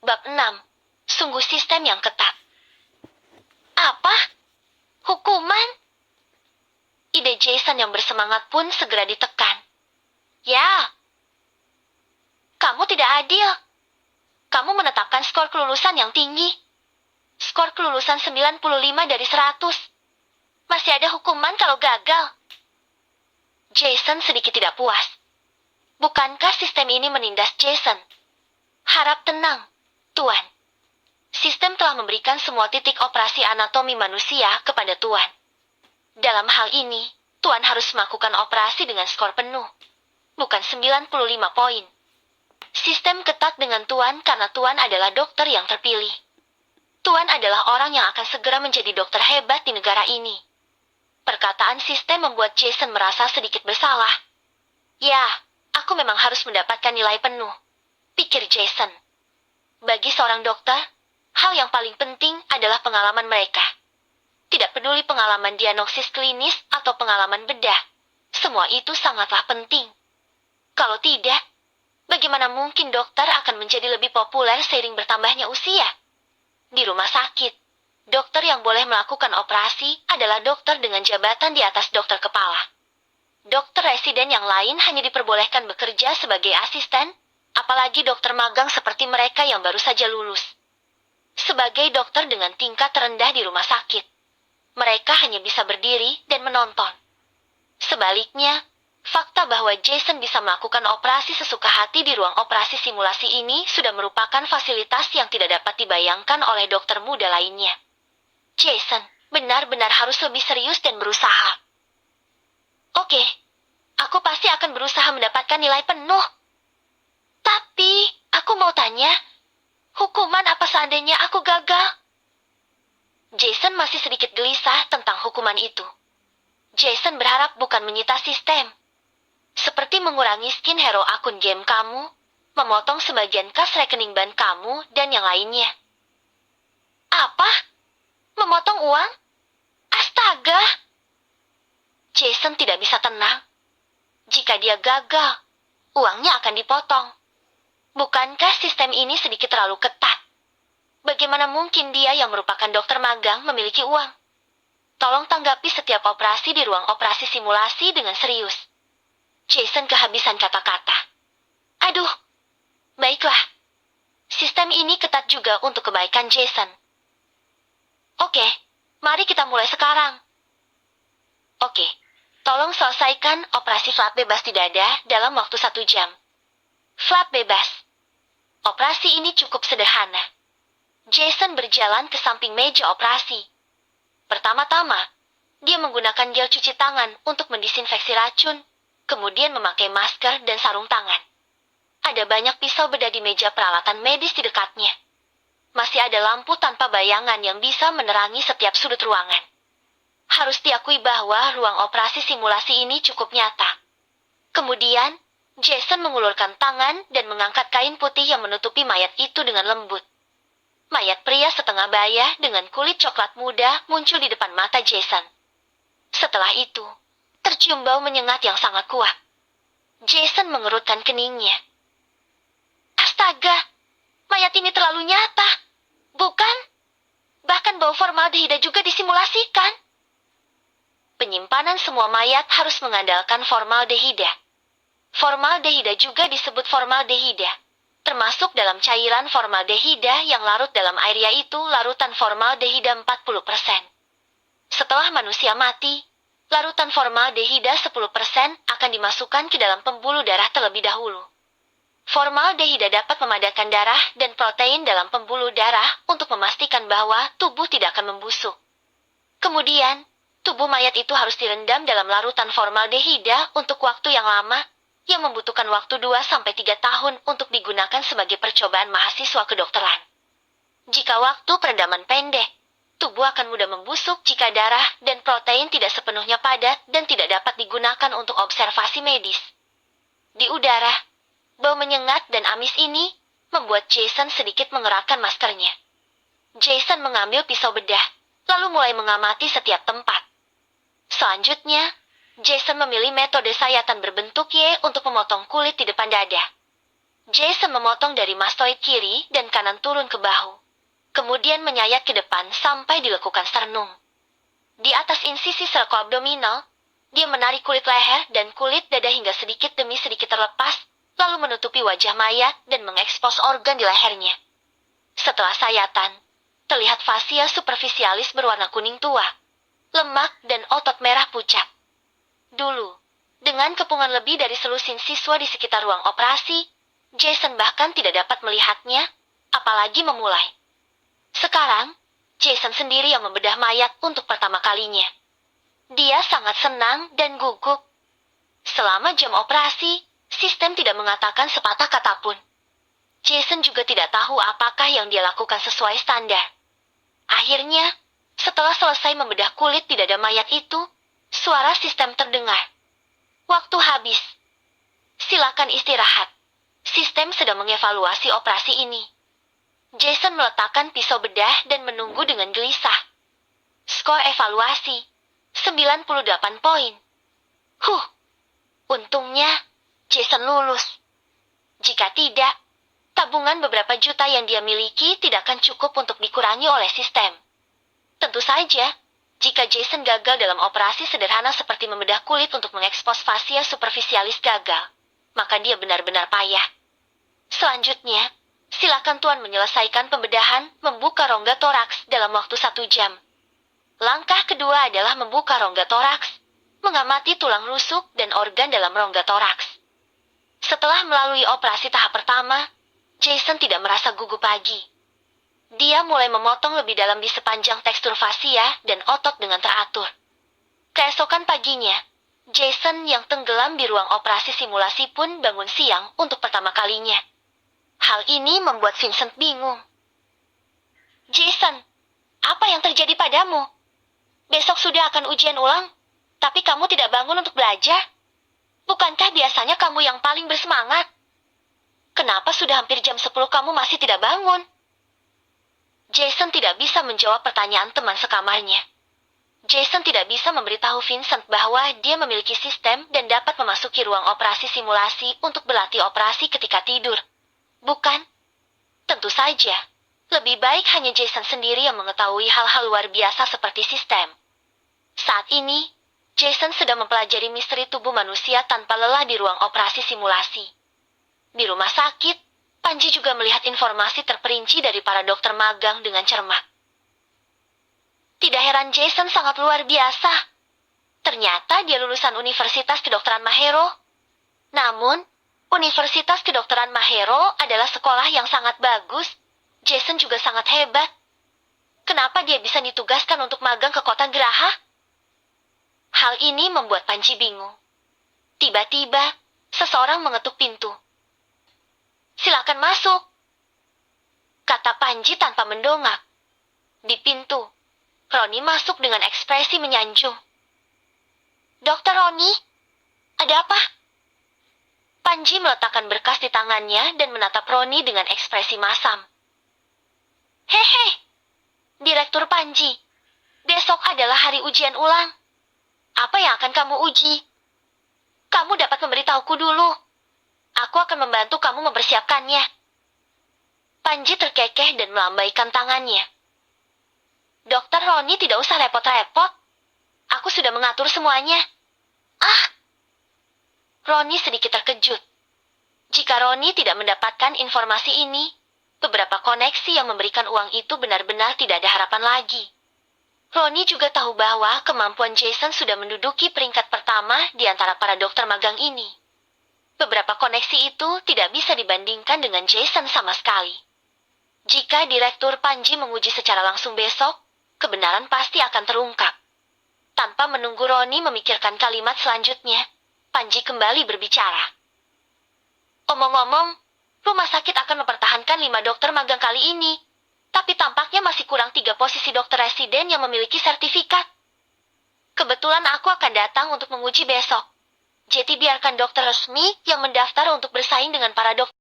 Bab 6. Sungguh sistem yang ketat. Apa? Hukuman? Ide Jason yang bersemangat pun segera ditekan. Ya. Kamu tidak adil. Kamu menetapkan skor kelulusan yang tinggi. Skor kelulusan 95 dari 100. Masih ada hukuman kalau gagal. Jason sedikit tidak puas. Bukankah sistem ini menindas Jason? Harap tenang, Tuan. Sistem telah memberikan semua titik operasi anatomi manusia kepada Tuan. Dalam hal ini, Tuan harus melakukan operasi dengan skor penuh. Bukan 95 poin. Sistem ketat dengan Tuan karena Tuan adalah dokter yang terpilih. Tuan adalah orang yang akan segera menjadi dokter hebat di negara ini. Perkataan sistem membuat Jason merasa sedikit bersalah. Ya, aku memang harus mendapatkan nilai penuh, pikir Jason. Bagi seorang dokter, hal yang paling penting adalah pengalaman mereka. Tidak peduli pengalaman diagnosis klinis atau pengalaman bedah, semua itu sangatlah penting. Kalau tidak, bagaimana mungkin dokter akan menjadi lebih populer seiring bertambahnya usia? Di rumah sakit, dokter yang boleh melakukan operasi adalah dokter dengan jabatan di atas dokter kepala. Dokter residen yang lain hanya diperbolehkan bekerja sebagai asisten, apalagi dokter magang seperti mereka yang baru saja lulus. Sebagai dokter dengan tingkat terendah di rumah sakit, mereka hanya bisa berdiri dan menonton. Sebaliknya, fakta bahwa Jason bisa melakukan operasi sesuka hati di ruang operasi simulasi ini sudah merupakan fasilitas yang tidak dapat dibayangkan oleh dokter muda lainnya. Jason benar-benar harus lebih serius dan berusaha. Oke, aku pasti akan berusaha mendapatkan nilai penuh. Tapi, aku mau tanya, hukuman apa seandainya aku gagal? Jason masih sedikit gelisah tentang hukuman itu. Jason berharap bukan menyita sistem. Seperti mengurangi skin hero akun game kamu, memotong sebagian kas rekening bank kamu, dan yang lainnya. Apa? Memotong uang? Astaga! Jason tidak bisa tenang. Jika dia gagal, uangnya akan dipotong. Bukankah sistem ini sedikit terlalu ketat? Bagaimana mungkin dia yang merupakan dokter magang memiliki uang? Tolong tanggapi setiap operasi di ruang operasi simulasi dengan serius. Jason kehabisan kata-kata. Aduh, baiklah. Sistem ini ketat juga untuk kebaikan Jason. Oke, mari kita mulai sekarang. Oke, tolong selesaikan operasi flap bebas di dada dalam waktu 1 jam. Flap bebas. Operasi ini cukup sederhana. Jason berjalan ke samping meja operasi. Pertama-tama, dia menggunakan gel cuci tangan untuk mendisinfeksi racun, kemudian memakai masker dan sarung tangan. Ada banyak pisau bedah di meja peralatan medis di dekatnya. Masih ada lampu tanpa bayangan yang bisa menerangi setiap sudut ruangan. Harus diakui bahwa ruang operasi simulasi ini cukup nyata. Kemudian, Jason mengulurkan tangan dan mengangkat kain putih yang menutupi mayat itu dengan lembut. Mayat pria setengah baya dengan kulit coklat muda muncul di depan mata Jason. Setelah itu, tercium bau menyengat yang sangat kuat. Jason mengerutkan keningnya. Astaga, mayat ini terlalu nyata. Bukan? Bahkan bau formaldehida juga disimulasikan. Penyimpanan semua mayat harus mengandalkan formaldehida. Formaldehida juga disebut formaldehida. Termasuk dalam cairan formaldehida yang larut dalam air, yaitu larutan formaldehida 40%. Setelah manusia mati, larutan formaldehida 10% akan dimasukkan ke dalam pembuluh darah terlebih dahulu. Formaldehida dapat memadatkan darah dan protein dalam pembuluh darah untuk memastikan bahwa tubuh tidak akan membusuk. Kemudian, tubuh mayat itu harus direndam dalam larutan formaldehida untuk waktu yang lama, yang membutuhkan waktu 2-3 tahun untuk digunakan sebagai percobaan mahasiswa kedokteran. Jika waktu perendaman pendek, tubuh akan mudah membusuk jika darah dan protein tidak sepenuhnya padat dan tidak dapat digunakan untuk observasi medis. Di udara, bau menyengat dan amis ini membuat Jason sedikit mengeratkan maskernya. Jason mengambil pisau bedah, lalu mulai mengamati setiap tempat. Selanjutnya, Jason memilih metode sayatan berbentuk Y untuk memotong kulit di depan dada. Jason memotong dari mastoid kiri dan kanan turun ke bahu. Kemudian menyayat ke depan sampai dilekukan sternum. Di atas insisi serko-abdominal, dia menarik kulit leher dan kulit dada hingga sedikit demi sedikit terlepas, lalu menutupi wajah mayat dan mengekspos organ di lehernya. Setelah sayatan, terlihat fasia superficialis berwarna kuning tua, lemak dan otot merah pucat. Dulu, dengan kepungan lebih dari selusin siswa di sekitar ruang operasi, Jason bahkan tidak dapat melihatnya, apalagi memulai. Sekarang, Jason sendiri yang membedah mayat untuk pertama kalinya. Dia sangat senang dan gugup. Selama jam operasi, sistem tidak mengatakan sepatah kata pun. Jason juga tidak tahu apakah yang dia lakukan sesuai standar. Akhirnya, setelah selesai membedah kulit di dada mayat itu, suara sistem terdengar. Waktu habis. Silakan istirahat. Sistem sedang mengevaluasi operasi ini. Jason meletakkan pisau bedah dan menunggu dengan gelisah. Skor evaluasi, 98 poin. Untungnya, Jason lulus. Jika tidak, tabungan beberapa juta yang dia miliki tidak akan cukup untuk dikurangi oleh sistem. Tentu saja, jika Jason gagal dalam operasi sederhana seperti membedah kulit untuk mengekspos fasia superficialis gagal, maka dia benar-benar payah. Selanjutnya, silakan Tuan menyelesaikan pembedahan membuka rongga toraks dalam waktu 1 jam. Langkah kedua adalah membuka rongga toraks, mengamati tulang rusuk dan organ dalam rongga toraks. Setelah melalui operasi tahap pertama, Jason tidak merasa gugup lagi. Dia mulai memotong lebih dalam di sepanjang tekstur fasia dan otot dengan teratur. Keesokan paginya, Jason yang tenggelam di ruang operasi simulasi pun bangun siang untuk pertama kalinya. Hal ini membuat Vincent bingung. Jason, apa yang terjadi padamu? Besok sudah akan ujian ulang, tapi kamu tidak bangun untuk belajar. Bukankah biasanya kamu yang paling bersemangat? Kenapa sudah hampir jam 10 kamu masih tidak bangun? Jason tidak bisa menjawab pertanyaan teman sekamarnya. Jason tidak bisa memberitahu Vincent bahwa dia memiliki sistem dan dapat memasuki ruang operasi simulasi untuk berlatih operasi ketika tidur. Bukan? Tentu saja. Lebih baik hanya Jason sendiri yang mengetahui hal-hal luar biasa seperti sistem. Saat ini, Jason sedang mempelajari misteri tubuh manusia tanpa lelah di ruang operasi simulasi. Di rumah sakit, Panji juga melihat informasi terperinci dari para dokter magang dengan cermat. Tidak heran Jason sangat luar biasa. Ternyata dia lulusan Universitas Kedokteran Mahero. Namun, Universitas Kedokteran Mahero adalah sekolah yang sangat bagus. Jason juga sangat hebat. Kenapa dia bisa ditugaskan untuk magang ke kota Geraha? Hal ini membuat Panji bingung. Tiba-tiba, seseorang mengetuk pintu. Silakan masuk, kata Panji tanpa mendongak. Di pintu, Roni masuk dengan ekspresi menyanjung. Dokter Roni, ada apa? Panji meletakkan berkas di tangannya dan menatap Roni dengan ekspresi masam. Hehe, Direktur Panji, besok adalah hari ujian ulang. Apa yang akan kamu uji? Kamu dapat memberitahuku dulu. Aku akan membantu kamu mempersiapkannya. Panji terkekeh dan melambaikan tangannya. Dokter Roni tidak usah repot-repot. Aku sudah mengatur semuanya. Roni sedikit terkejut. Jika Roni tidak mendapatkan informasi ini, beberapa koneksi yang memberikan uang itu benar-benar tidak ada harapan lagi. Roni juga tahu bahwa kemampuan Jason sudah menduduki peringkat pertama di antara para dokter magang ini. Beberapa koneksi itu tidak bisa dibandingkan dengan Jason sama sekali. Jika Direktur Panji menguji secara langsung besok, kebenaran pasti akan terungkap. Tanpa menunggu Roni memikirkan kalimat selanjutnya, Panji kembali berbicara. Omong-omong, rumah sakit akan mempertahankan 5 dokter magang kali ini. Tapi tampaknya masih kurang 3 posisi dokter residen yang memiliki sertifikat. Kebetulan aku akan datang untuk menguji besok. Jadi biarkan dokter resmi yang mendaftar untuk bersaing dengan para dokter